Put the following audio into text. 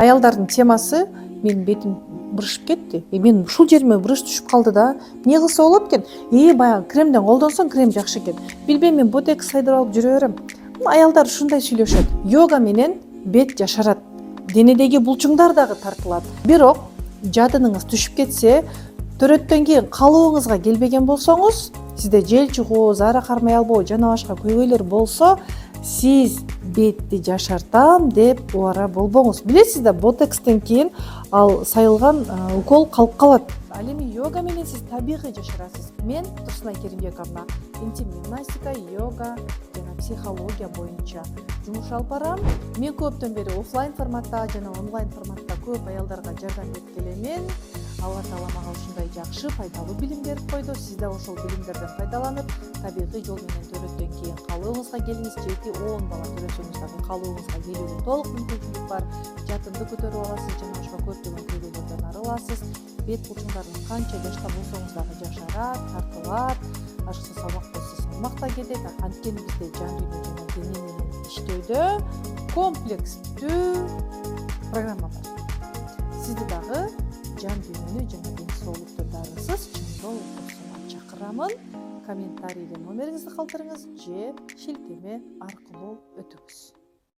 Аялдардын темасы менин бетим бырышып кетти. Мен ушул жериме бырыш түшүп калды да. Эмне кылса болот экен? Баягы кремден колдонсоң крем жакшы экен. Билбейм, мен ботекс сайдырып алып жүрө берем. Аялдар ушундай сүйлөшөт. Йога менен бет жашарат. Денедеги булчуңдар дагы тартылат. Бирок жадыныңыз түшүп кетсе, төрөттөн кийин калыбыңызга келбеген болсоңуз, сизде жел чыгуу, заара кармай албоо жана башка көйгөйлөр болсо, сиз бетти жашартам деп убара болбоңуз. Билесиз да, ботекстен кийин ал сайылган укол калып калат. Ал эми йога менен сиз табигый жашарасыз. Мен Турсунай Керимбековна интим гимнастика, йога жана психология боюнча жумуш алып барам. Мен көптөн бери офлайн форматта жана онлайн форматта көп аялдарга жардам берип келемин. Алла таала мага ушундай жакшы, пайдалуу билим берип койду. Сиз да ошол билимдерден пайдаланып, табигый жол менен төрөттөн кийин калыбыңызга келиңиз. 7-10 бала төрөсөңүз дагы калыбыңызга келүүгө толук мүмкүнчүлүк бар. Жатынды көтөрүп аласыз жана башка көптөгөн көйгөйлөрдөн арыласыз. Бет булчуңдарыңыз канча жашта болсоңуз дагы жашарат, тартылат. Башкысы салмак болсо салмак да кетет. Анткени бизде жан дүйнө жана дене менен иштөөдө комплекстүү программа бар. Сизди дагы жан дүйнөнү жана ден соолукту дарысыз чыңдоо курсуна чакырамын. Комментарийде номериңизди калтырыңыз же шилтеме аркылуу өтүңүз.